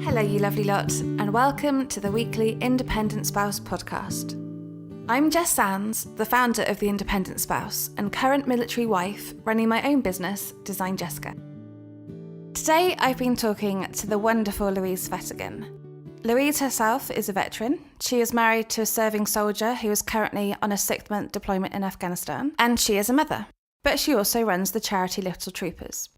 Hello, you lovely lot, and welcome to the weekly Independent Spouse podcast. I'm Jess Sands, the founder of The Independent Spouse and current military wife running my own business, Design Jessica. Today, I've been talking to the wonderful Louise Fetigan. Louise herself is a veteran. She is married to a serving soldier who is currently on a 6-month deployment in Afghanistan, and she is a mother. But she also runs the charity Little Troopers.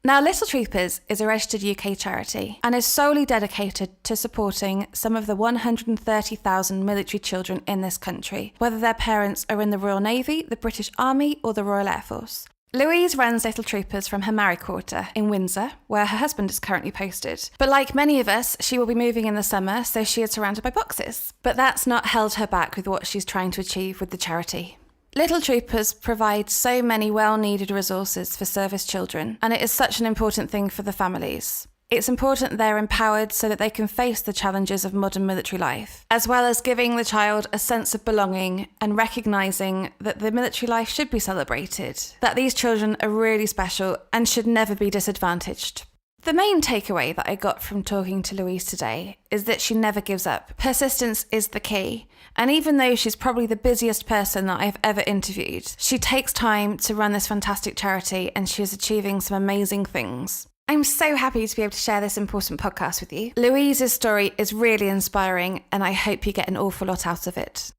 Now, Little Troopers is a registered UK charity and is solely dedicated to supporting some of the 130,000 military children in this country, whether their parents are in the Royal Navy, the British Army, or the Royal Air Force. Louise runs Little Troopers from her Marrie quarter in Windsor, where her husband is currently posted. But like many of us, she will be moving in the summer, so she is surrounded by boxes. But that's not held her back with what she's trying to achieve with the charity. Little Troopers provide so many well-needed resources for service children, and it is such an important thing for the families. It's important they're empowered so that they can face the challenges of modern military life, as well as giving the child a sense of belonging and recognising that the military life should be celebrated, that these children are really special and should never be disadvantaged. The main takeaway that I got from talking to Louise today is that she never gives up. Persistence is the key. And even though she's probably the busiest person that I've ever interviewed, she takes time to run this fantastic charity and she is achieving some amazing things. I'm so happy to be able to share this important podcast with you. Louise's story is really inspiring and I hope you get an awful lot out of it.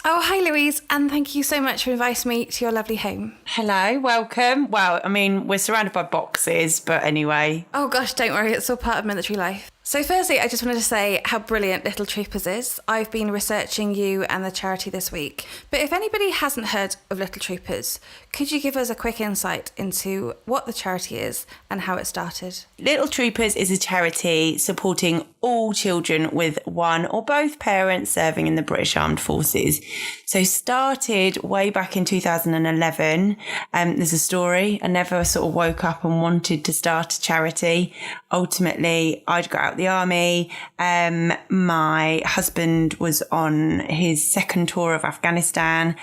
Oh, hi Louise, and thank you so much for inviting me to your lovely home. Hello, welcome. Well, I mean, we're surrounded by boxes, but anyway. Oh gosh, don't worry, it's all part of military life. So firstly, I just wanted to say how brilliant Little Troopers is. I've been researching you and the charity this week. But if anybody hasn't heard of Little Troopers, could you give us a quick insight into what the charity is and how it started? Little Troopers is a charity supporting all children with one or both parents serving in the British Armed Forces. So started way back in 2011. There's a story. I never sort of woke up and wanted to start a charity. Ultimately, I'd got out the army. My husband was on his second tour of Afghanistan.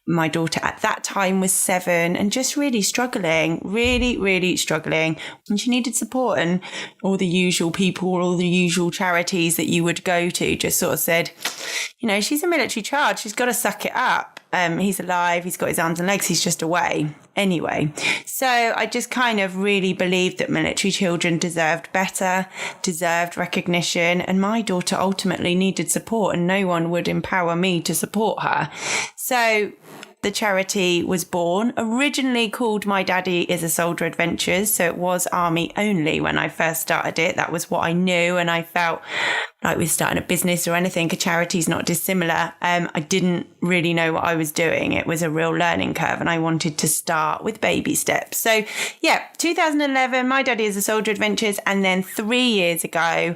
My daughter at that time was 7 and just really struggling, really struggling. And she needed support, and all the usual people, all the usual charities that you would go to just sort of said, you know, she's a military child. She's got to suck it up. He's alive. He's got his arms and legs. He's just away. Anyway, so I just kind of really believed that military children deserved better, deserved recognition. And my daughter ultimately needed support and no one would empower me to support her. So the charity was born, originally called My Daddy is a Soldier Adventures. So it was army only when I first started it. That was what I knew. And I felt like with starting a business or anything, a charity's not dissimilar. I didn't really know what I was doing. It was a real learning curve and I wanted to start with baby steps. So yeah, 2011, My Daddy is a Soldier Adventures. And then 3 years ago,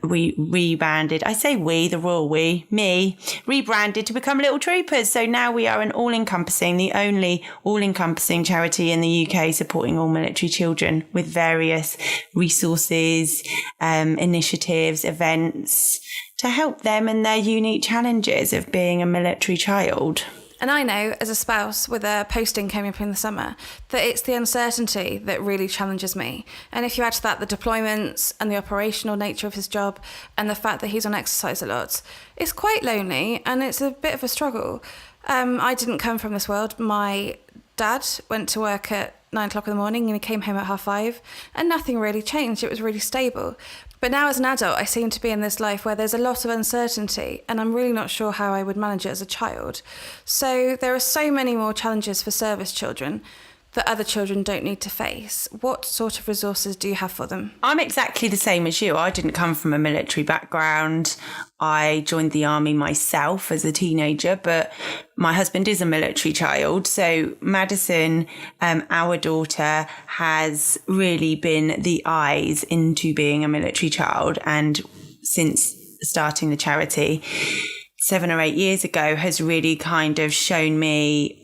we rebranded. I say we, the royal we, me, rebranded to become Little Troopers. So now we are an all-encompassing, the only all-encompassing charity in the UK supporting all military children with various resources, initiatives, events to help them in their unique challenges of being a military child. And I know, as a spouse with a posting coming up in the summer, that it's the uncertainty that really challenges me. And if you add to that the deployments and the operational nature of his job and the fact that he's on exercise a lot, it's quite lonely and it's a bit of a struggle. I didn't come from this world. My dad went to work at 9 o'clock in the morning and he came home at 5:30 and nothing really changed. It was really stable. But now as an adult, I seem to be in this life where there's a lot of uncertainty and I'm really not sure how I would manage it as a child. So there are so many more challenges for service children that other children don't need to face. What sort of resources do you have for them? I'm exactly the same as you. I didn't come from a military background. I joined the army myself as a teenager, but my husband is a military child. So Madison, our daughter, has really been the eyes into being a military child. And since starting the charity 7 or 8 years ago, has really kind of shown me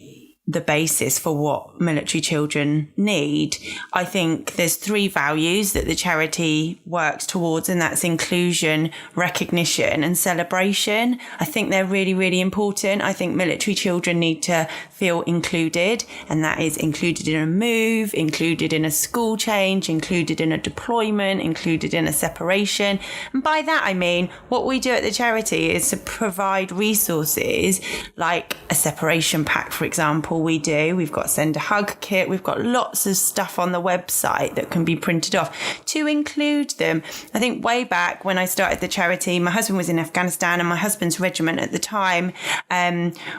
the basis for what military children need. I think there's 3 values that the charity works towards, and that's inclusion, recognition and celebration. I think they're really, really important. I think military children need to feel included, and that is included in a move, included in a school change, included in a deployment, included in a separation. And by that I mean what we do at the charity is to provide resources like a separation pack, for example. We've got send a hug kit. We've got lots of stuff on the website that can be printed off to include them. I think way back when I started the charity, my husband was in Afghanistan, and my husband's regiment at the time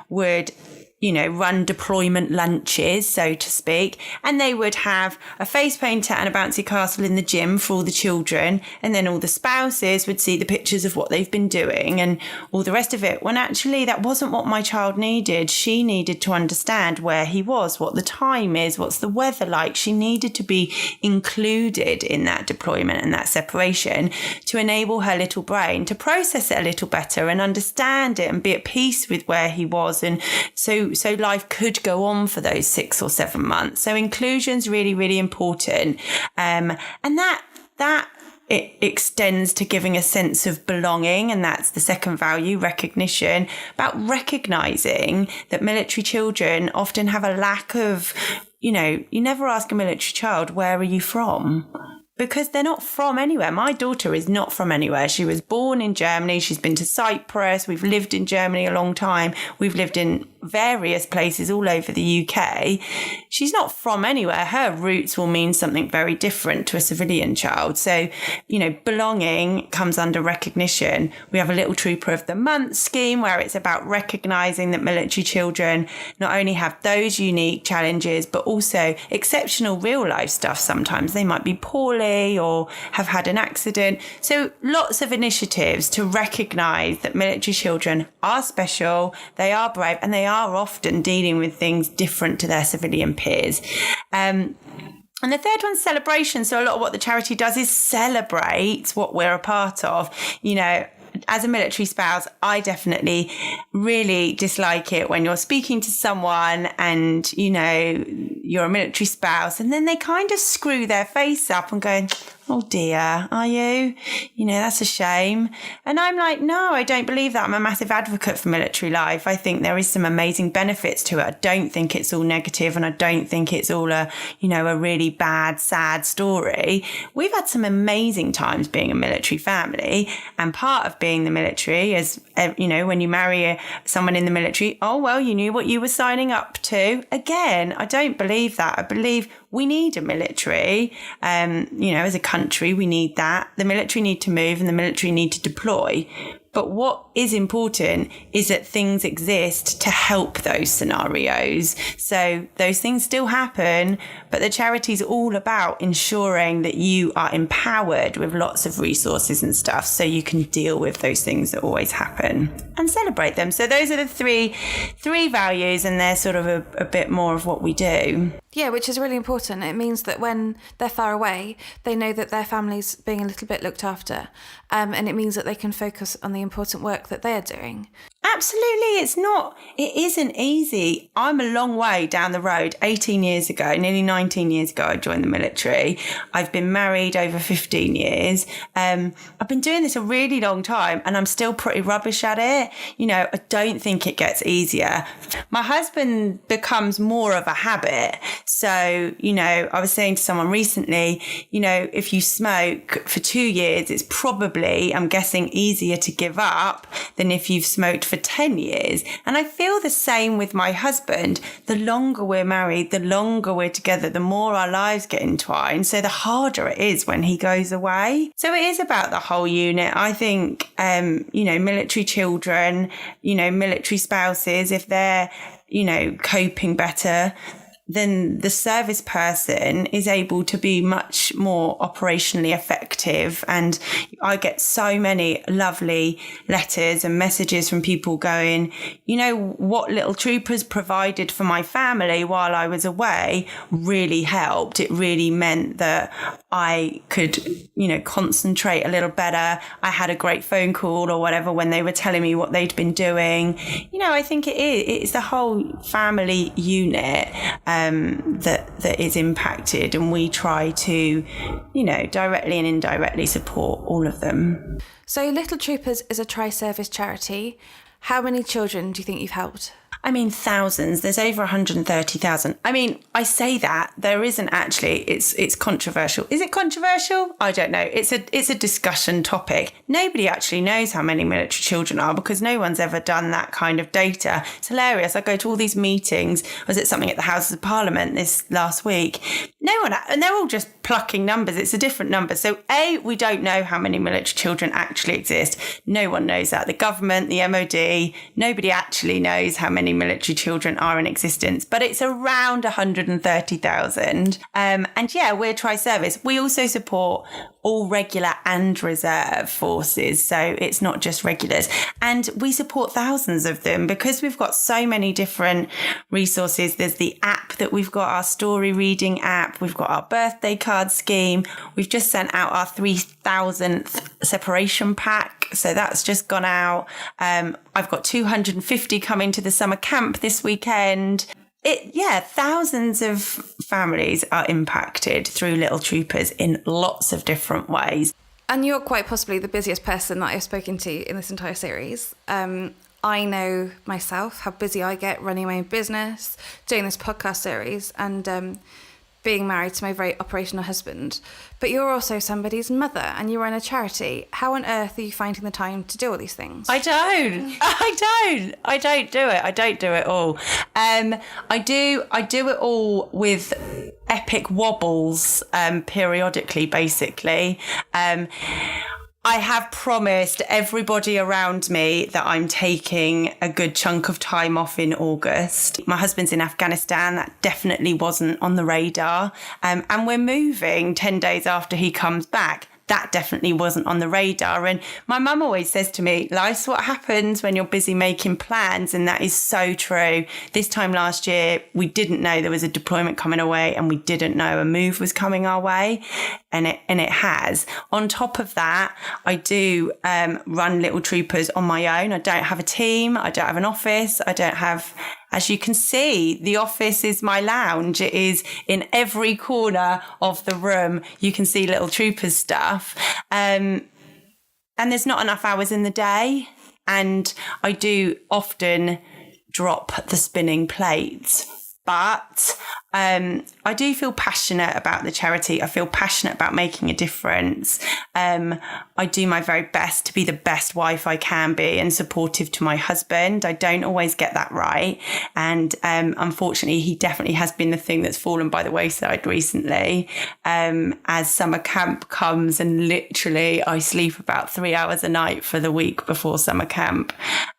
would run deployment lunches, so to speak. And they would have a face painter and a bouncy castle in the gym for all the children. And then all the spouses would see the pictures of what they've been doing and all the rest of it. When actually that wasn't what my child needed. She needed to understand where he was, what the time is, what's the weather like. She needed to be included in that deployment and that separation to enable her little brain to process it a little better and understand it and be at peace with where he was. And so life could go on for those 6 or 7 months. So inclusion's really, really important. And that it extends to giving a sense of belonging. And that's the second value, recognition, about recognizing that military children often have a lack of, you never ask a military child, where are you from? Because they're not from anywhere. My daughter is not from anywhere. She was born in Germany. She's been to Cyprus. We've lived in Germany a long time. We've lived in various places all over the UK. She's not from anywhere. Her roots will mean something very different to a civilian child. So, belonging comes under recognition. We have a Little Trooper of the Month scheme where it's about recognising that military children not only have those unique challenges, but also exceptional real life stuff. Sometimes they might be poorly or have had an accident. So lots of initiatives to recognise that military children are special, they are brave, and they are often dealing with things different to their civilian peers. And the third one's celebration. So a lot of what the charity does is celebrate what we're a part of. As a military spouse, I definitely really dislike it when you're speaking to someone and, you're a military spouse and then they kind of screw their face up and go, oh dear, are you? That's a shame. And I'm like, no, I don't believe that. I'm a massive advocate for military life. I think there is some amazing benefits to it. I don't think it's all negative, and I don't think it's all a really bad, sad story. We've had some amazing times being a military family, and part of being the military is, when you marry someone in the military, oh, well, you knew what you were signing up to. Again, I don't believe that. I believe we need a military, as a country, we need that. The military need to move and the military need to deploy. But what is important is that things exist to help those scenarios. So those things still happen, but the charity is all about ensuring that you are empowered with lots of resources and stuff so you can deal with those things that always happen and celebrate them. So those are the three values, and they're sort of a bit more of what we do. Yeah, which is really important. It means that when they're far away, they know that their family's being a little bit looked after. And it means that they can focus on the important work that they are doing. Absolutely. It isn't easy. I'm a long way down the road. 18 years ago, nearly 19 years ago, I joined the military. I've been married over 15 years. I've been doing this a really long time and I'm still pretty rubbish at it. I don't think it gets easier. My husband becomes more of a habit. So, I was saying to someone recently, if you smoke for 2 years, it's probably, I'm guessing, easier to give up than if you've smoked for 10 years. And I feel the same with my husband. The longer we're married, the longer we're together, the more our lives get entwined. So the harder it is when he goes away. So it is about the whole unit. I think, military children, military spouses, if they're, coping better, then the service person is able to be much more operationally effective. And I get so many lovely letters and messages from people going, you know, what Little Troopers provided for my family while I was away really helped. It really meant that I could, you know, concentrate a little better. I had a great phone call or whatever when they were telling me what they'd been doing. You know, I think it's the whole family unit that is impacted, and we try to, you know, directly and indirectly support all of them. So Little Troopers is a tri-service charity. How many children do you think you've helped? I mean, thousands. There's over 130,000. I mean, I say that there isn't actually. It's controversial. Is it controversial? I don't know. It's a discussion topic. Nobody actually knows how many military children are because no one's ever done that kind of data. It's hilarious. I go to all these meetings. I was at something at the Houses of Parliament this last week. No one, and they're all just plucking numbers. It's a different number. So A, we don't know how many military children actually exist. No one knows that. The government, the MOD, nobody actually knows how many military children are in existence, but it's around 130,000. And yeah, we're tri-service. We also support all regular and reserve forces. So it's not just regulars. And we support thousands of them because we've got so many different resources. There's the app that we've got, our story reading app. We've got our birthday card scheme. We've just sent out our 3,000th separation pack. So that's just gone out. I've got 250 coming to the summer camp this weekend. Thousands of families are impacted through Little Troopers in lots of different ways. And you're quite possibly the busiest person that I've spoken to in this entire series. I know myself how busy I get running my own business, doing this podcast series, and being married to my very operational husband. But you're also somebody's mother and you run a charity. How on earth are you finding the time to do all these things? I don't do it. I don't do it all. I do it all with epic wobbles, periodically, basically. I have promised everybody around me that I'm taking a good chunk of time off in August. My husband's in Afghanistan. That definitely wasn't on the radar. And we're moving 10 days after he comes back. That definitely wasn't on the radar. And my mum always says to me, life's what happens when you're busy making plans. And that is so true. This time last year, we didn't know there was a deployment coming away and we didn't know a move was coming our way. And it has. On top of that, I do run Little Troopers on my own. I don't have a team. I don't have an office. I don't have... As you can see, the office is my lounge. It is in every corner of the room. You can see Little Troopers stuff. And there's not enough hours in the day. And I do often drop the spinning plates. But I do feel passionate about the charity. I feel passionate about making a difference. I do my very best to be the best wife I can be and supportive to my husband. I don't always get that right. And unfortunately, he definitely has been the thing that's fallen by the wayside recently. As summer camp comes and literally I sleep about 3 hours a night for the week before summer camp.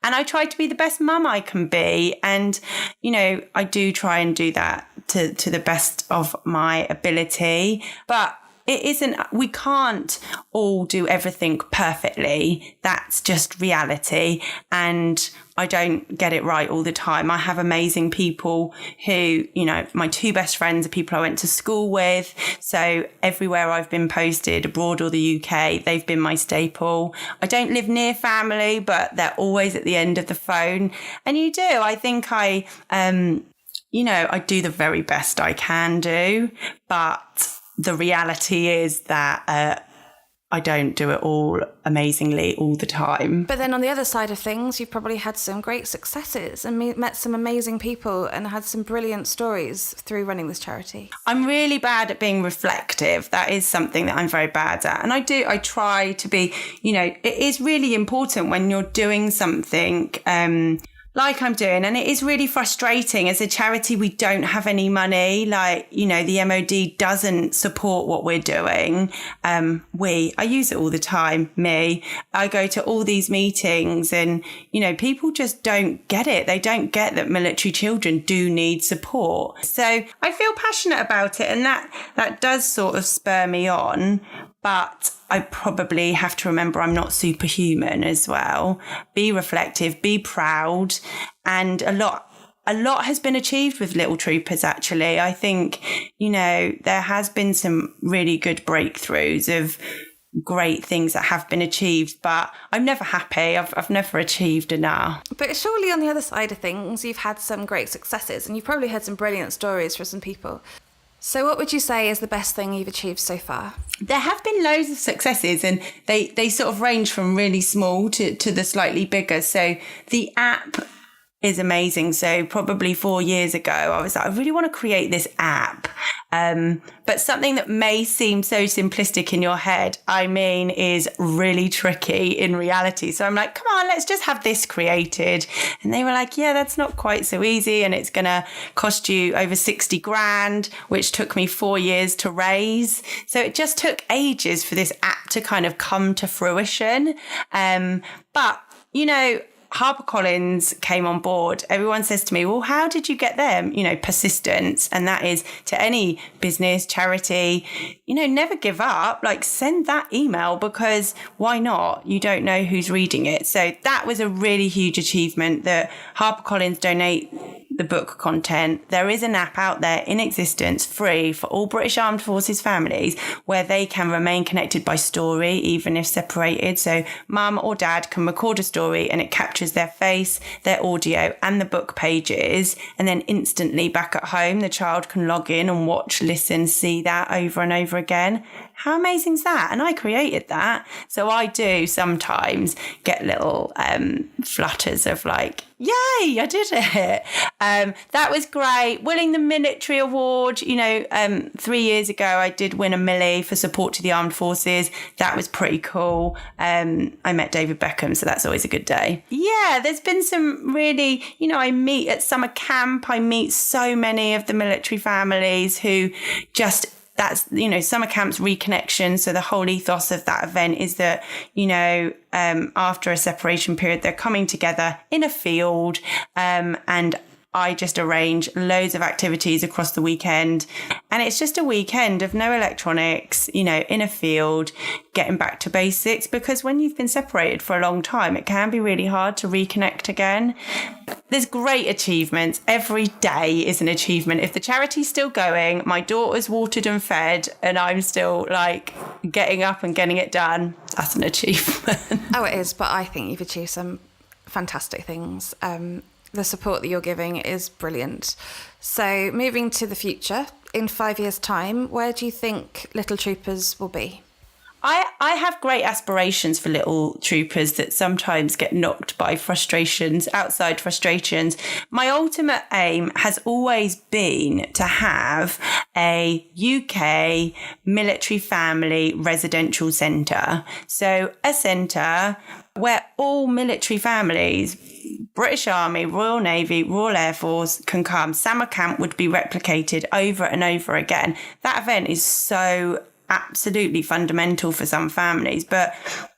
And I try to be the best mum I can be. And, you know, I do try and do that to the best of my ability. But it isn't, we can't all do everything perfectly. That's just reality. And I don't get it right all the time. I have amazing people who, you know, my two best friends are people I went to school with. So everywhere I've been posted, abroad or the UK, they've been my staple. I don't live near family, but they're always at the end of the phone. And you do. I think I do the very best I can do. But the reality is that I don't do it all amazingly all the time. But then on the other side of things, you've probably had some great successes and met some amazing people and had some brilliant stories through running this charity. I'm really bad at being reflective. That is something that I'm very bad at. And I try to be, you know, it is really important when you're doing something like I'm doing. And it is really frustrating. As a charity, we don't have any money. Like, you know, the MOD doesn't support what we're doing. I use it all the time, I go to all these meetings and, you know, people just don't get it. They don't get that military children do need support. So I feel passionate about it, and that does sort of spur me on. But I probably have to remember I'm not superhuman as well. Be reflective, be proud. And a lot has been achieved with Little Troopers, actually. I think, you know, there has been some really good breakthroughs of great things that have been achieved, but I'm never happy. I've never achieved enough. But surely on the other side of things, you've had some great successes and you've probably heard some brilliant stories from some people. So what would you say is the best thing you've achieved so far? There have been loads of successes, and they sort of range from really small to the slightly bigger. So the app is amazing. So probably 4 years ago, I was like, I really want to create this app. But something that may seem so simplistic in your head, is really tricky in reality. So I'm like, come on, let's just have this created. And they were like, yeah, that's not quite so easy. And it's going to cost you over 60 grand, which took me 4 years to raise. So it just took ages for this app to kind of come to fruition. But, you know, HarperCollins came on board. Everyone says to me, well, how did you get them? You know, persistence. And that is to any business, charity, you know, never give up. Like, send that email, because why not? You don't know who's reading it. So that was a really huge achievement, that HarperCollins donate the book content. There is an app out there in existence, free for all British Armed Forces families, where they can remain connected by story, even if separated. So mum or dad can record a story and it captures their face, their audio and the book pages. And then instantly back at home, the child can log in and watch, listen, see that over and over again. How amazing is that? And I created that. So I do sometimes get little flutters of like, yay, I did it. That was great. Winning the military award, you know, 3 years ago, I did win a milli for support to the armed forces. That was pretty cool. I met David Beckham, so that's always a good day. Yeah, there's been some really, you know, I meet at summer camp, I meet so many of the military families who just, that's, you know, summer camp's reconnection. So the whole ethos of that event is that, you know, after a separation period, they're coming together in a field, and I just arrange loads of activities across the weekend. And it's just a weekend of no electronics, you know, in a field, getting back to basics, because when you've been separated for a long time, it can be really hard to reconnect again. There's great achievements. Every day is an achievement. If the charity's still going, my daughter's watered and fed, and I'm still like getting up and getting it done, that's an achievement. Oh, it is. But I think you've achieved some fantastic things. The support that you're giving is brilliant. So moving to the future, in 5 years' time, where do you think Little Troopers will be? I have great aspirations for Little Troopers that sometimes get knocked by frustrations, outside frustrations. My ultimate aim has always been to have a UK military family residential centre. So a centre where all military families, British Army, Royal Navy, Royal Air Force can come. Summer camp would be replicated over and over again. That event is so absolutely fundamental for some families, but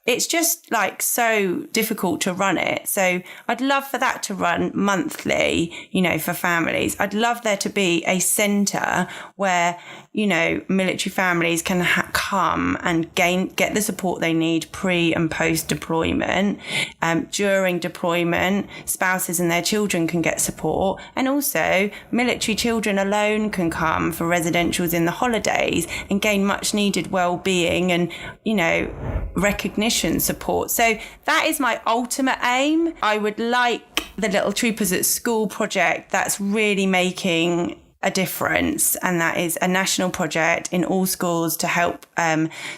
it's just like so difficult to run it. So I'd love for that to run monthly, you know, for families. I'd love there to be a centre where, you know, military families can come and get the support they need pre and post deployment. During deployment, spouses and their children can get support. And also military children alone can come for residentials in the holidays and gain much needed well-being and, you know, recognition support. So that is my ultimate aim. I would like the Little Troopers at School project that's really making a difference, and that is a national project in all schools to help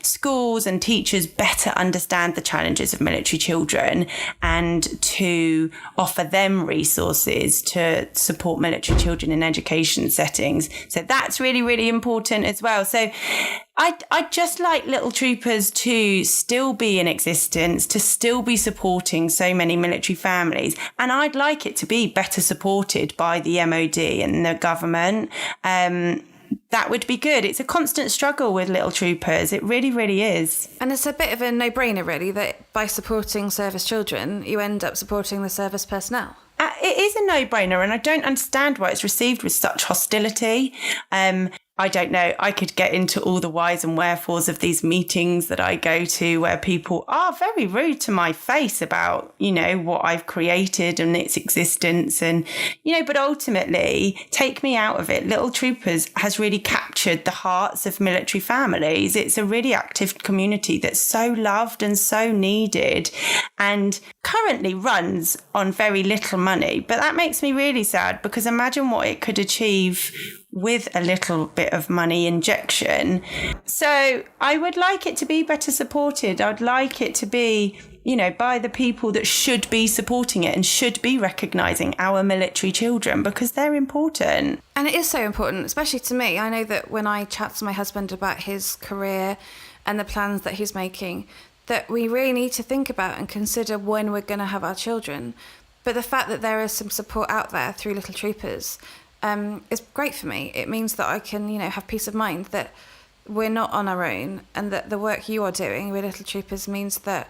schools and teachers better understand the challenges of military children and to offer them resources to support military children in education settings. So that's really, really important as well. So I'd just like Little Troopers to still be in existence, to still be supporting so many military families. And I'd like it to be better supported by the MOD and the government. That would be good. It's a constant struggle with Little Troopers. It really, really is. And it's a bit of a no-brainer, really, that by supporting service children, you end up supporting the service personnel. It is a no-brainer, and I don't understand why it's received with such hostility. I don't know. I could get into all the whys and wherefores of these meetings that I go to where people are very rude to my face about, what I've created and its existence. And, but ultimately, take me out of it. Little Troopers has really captured the hearts of military families. It's a really active community that's so loved and so needed, and currently runs on very little money. But that makes me really sad, because imagine what it could achieve with a little bit of money injection. So I would like it to be better supported. I'd like it to be, by the people that should be supporting it and should be recognising our military children, because they're important. And it is so important, especially to me. I know that when I chat to my husband about his career and the plans that he's making, that we really need to think about and consider when we're going to have our children. But the fact that there is some support out there through Little Troopers is great for me. It means that I can, have peace of mind that we're not on our own, and that the work you are doing with Little Troopers means that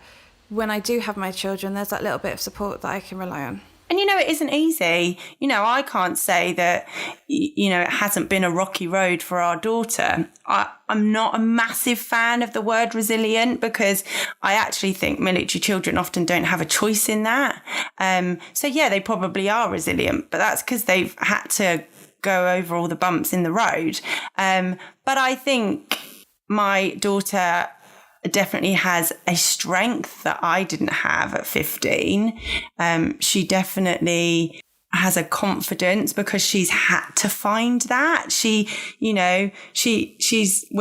when I do have my children, there's that little bit of support that I can rely on. And, it isn't easy. I can't say that, it hasn't been a rocky road for our daughter. I'm not a massive fan of the word resilient, because I actually think military children often don't have a choice in that. So, yeah, they probably are resilient, but that's because they've had to go over all the bumps in the road. But I think my daughter definitely has a strength that I didn't have at 15. She definitely has a confidence because she's had to find that. We're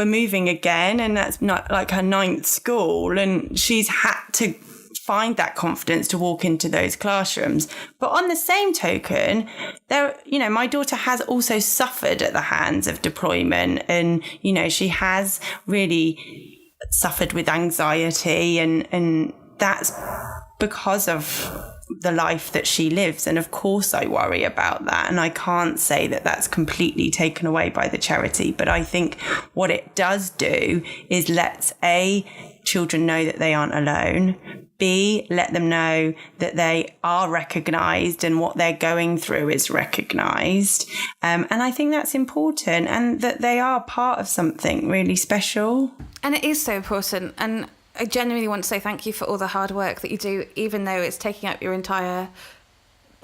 moving again, and that's not like her 9th school, and she's had to find that confidence to walk into those classrooms. But on the same token, my daughter has also suffered at the hands of deployment, and, she has really suffered with anxiety, and that's because of the life that she lives. And of course I worry about that, and I can't say that that's completely taken away by the charity, but I think what it does do is let children know that they aren't alone, B, let them know that they are recognised and what they're going through is recognised. And I think that's important, and that they are part of something really special. And it is so important. And I genuinely want to say thank you for all the hard work that you do, even though it's taking up your entire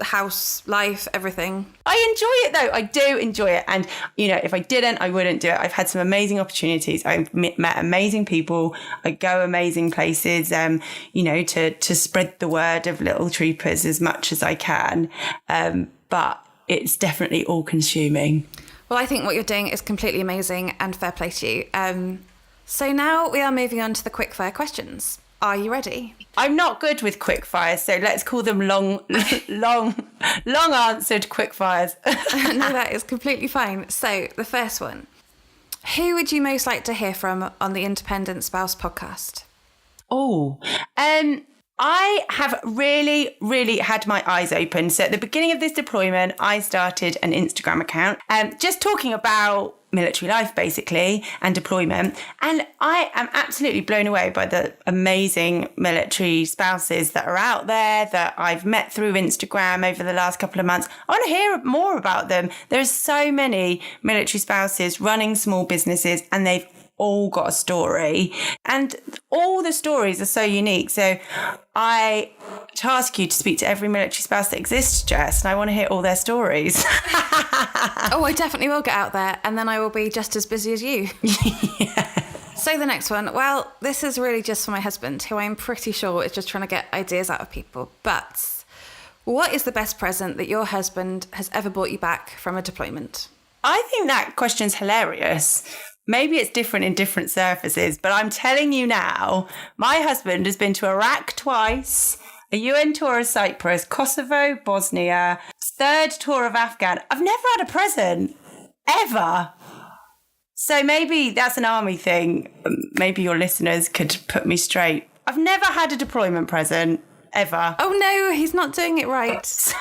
house, life, everything. I enjoy it though. I do enjoy it. And, if I didn't, I wouldn't do it. I've had some amazing opportunities. I've met amazing people. I go amazing places, to spread the word of Little Troopers as much as I can. But it's definitely all consuming. Well, I think what you're doing is completely amazing, and fair play to you. So now we are moving on to the quickfire questions. Are you ready? I'm not good with quick fires, so let's call them long answered quick fires. No, that is completely fine. So the first one. Who would you most like to hear from on the Independent Spouse podcast? I have really, really had my eyes open. So at the beginning of this deployment, I started an Instagram account, just talking about military life, basically, and deployment. And I am absolutely blown away by the amazing military spouses that are out there that I've met through Instagram over the last couple of months. I want to hear more about them. There's so many military spouses running small businesses, and they've all got a story, and all the stories are so unique. So I task you to speak to every military spouse that exists, Jess, and I want to hear all their stories. Oh, I definitely will get out there, and then I will be just as busy as you. Yeah. So the next one, well, this is really just for my husband, who I'm pretty sure is just trying to get ideas out of people. But what is the best present that your husband has ever brought you back from a deployment? I think that question's hilarious. Maybe it's different in different surfaces, but I'm telling you now, my husband has been to Iraq twice, a UN tour of Cyprus, Kosovo, Bosnia, 3rd tour of Afghan. I've never had a present, ever. So maybe that's an army thing. Maybe your listeners could put me straight. I've never had a deployment present. Ever. Oh no, he's not doing it right. So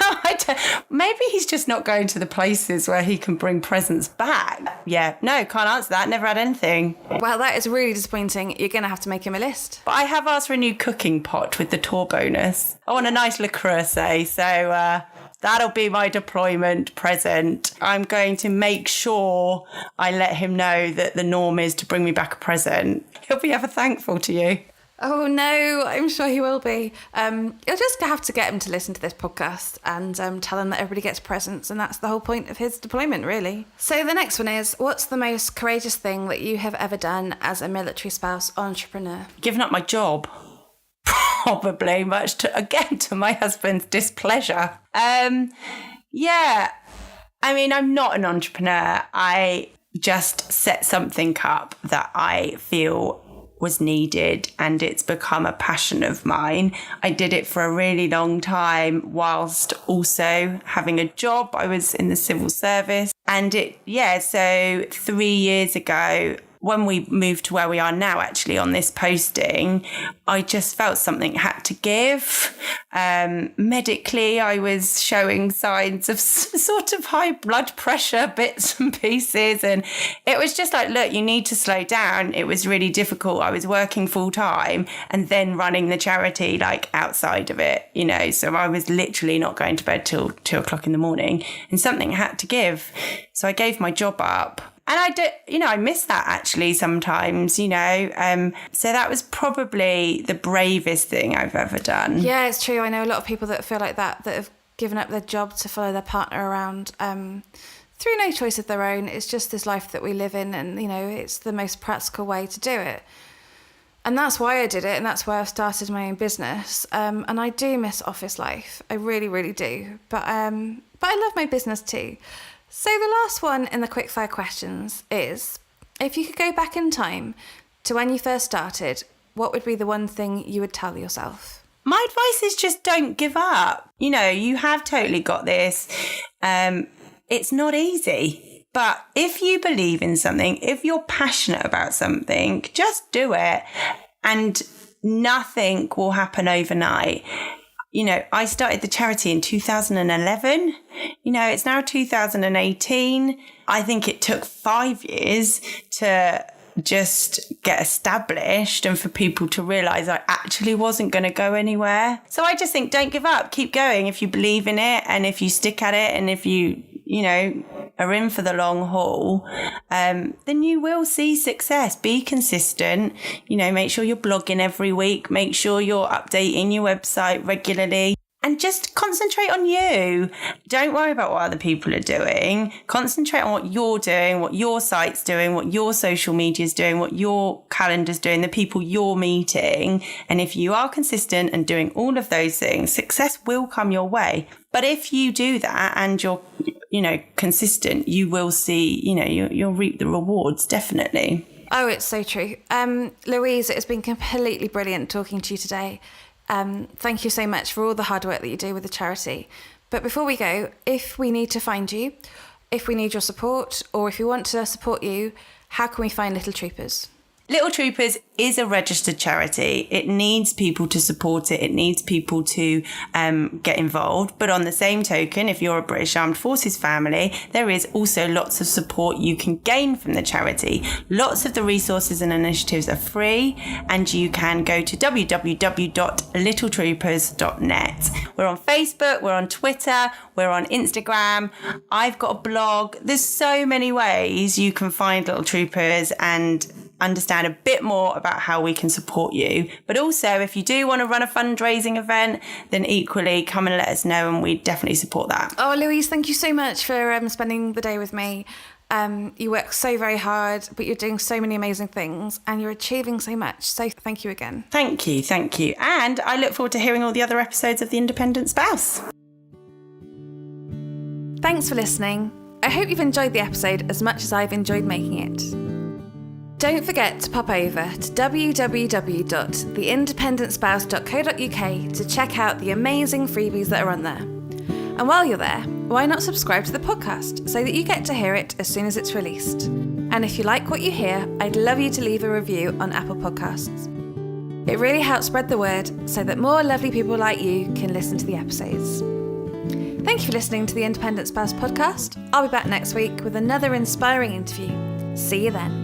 maybe he's just not going to the places where he can bring presents back. Yeah, no, can't answer that. Never had anything. Well, that is really disappointing. You're going to have to make him a list. But I have asked for a new cooking pot with the tour bonus. I want a nice Le Creuset, so that'll be my deployment present. I'm going to make sure I let him know that the norm is to bring me back a present. He'll be ever thankful to you. Oh no, I'm sure he will be. You'll just have to get him to listen to this podcast and tell him that everybody gets presents, and that's the whole point of his deployment, really. So the next one is, what's the most courageous thing that you have ever done as a military spouse entrepreneur? Giving up my job. Probably, much to my husband's displeasure. Yeah, I mean, I'm not an entrepreneur. I just set something up that I feel was needed, and it's become a passion of mine. I did it for a really long time whilst also having a job. I was in the civil service, and so 3 years ago, when we moved to where we are now, actually, on this posting, I just felt something had to give. Medically, I was showing signs of sort of high blood pressure, bits and pieces. And it was just like, look, you need to slow down. It was really difficult. I was working full time and then running the charity like outside of it, you know. So I was literally not going to bed till 2 o'clock in the morning, and something had to give. So I gave my job up. And I miss that actually sometimes, so that was probably the bravest thing I've ever done. Yeah, it's true. I know a lot of people that feel like that have given up their job to follow their partner around through no choice of their own. It's just this life that we live in, and, it's the most practical way to do it. And that's why I did it, and that's why I've started my own business. And I do miss office life. I really, really do. But I love my business too. So the last one in the quickfire questions is, if you could go back in time to when you first started, what would be the one thing you would tell yourself? My advice is just don't give up. You have totally got this. It's not easy. But if you believe in something, if you're passionate about something, just do it. And nothing will happen overnight. I started the charity in 2011. It's now 2018. I think it took 5 years to just get established and for people to realise I actually wasn't going to go anywhere. So I just think don't give up. Keep going if you believe in it, and if you stick at it, and if you are in for the long haul, then you will see success. Be consistent, make sure you're blogging every week, make sure you're updating your website regularly, and just concentrate on you. Don't worry about what other people are doing. Concentrate on what you're doing, what your site's doing, what your social media's doing, what your calendar's doing, the people you're meeting. And if you are consistent and doing all of those things, success will come your way. But if you do that and you're, consistent, you will see, you'll reap the rewards, definitely. Oh, it's so true. Louise, it has been completely brilliant talking to you today. Thank you so much for all the hard work that you do with the charity. But before we go, if we need to find you, if we need your support, or if we want to support you, how can we find Little Troopers? Little Troopers is a registered charity. It needs people to support it. It needs people to get involved. But on the same token, if you're a British Armed Forces family, there is also lots of support you can gain from the charity. Lots of the resources and initiatives are free, and you can go to www.littletroopers.net. We're on Facebook, we're on Twitter, we're on Instagram. I've got a blog. There's so many ways you can find Little Troopers and understand a bit more about how we can support you. But also, if you do want to run a fundraising event, then equally come and let us know, and we definitely support that. Oh, Louise, thank you so much for spending the day with me. You work so very hard, but you're doing so many amazing things, and you're achieving so much. So thank you again. Thank you. And I look forward to hearing all the other episodes of The Independent Spouse. Thanks for listening. I hope you've enjoyed the episode as much as I've enjoyed making it. Don't forget to pop over to www.theindependentspouse.co.uk to check out the amazing freebies that are on there. And while you're there, why not subscribe to the podcast so that you get to hear it as soon as it's released? And if you like what you hear, I'd love you to leave a review on Apple Podcasts. It really helps spread the word so that more lovely people like you can listen to the episodes. Thank you for listening to the Independent Spouse Podcast. I'll be back next week with another inspiring interview. See you then.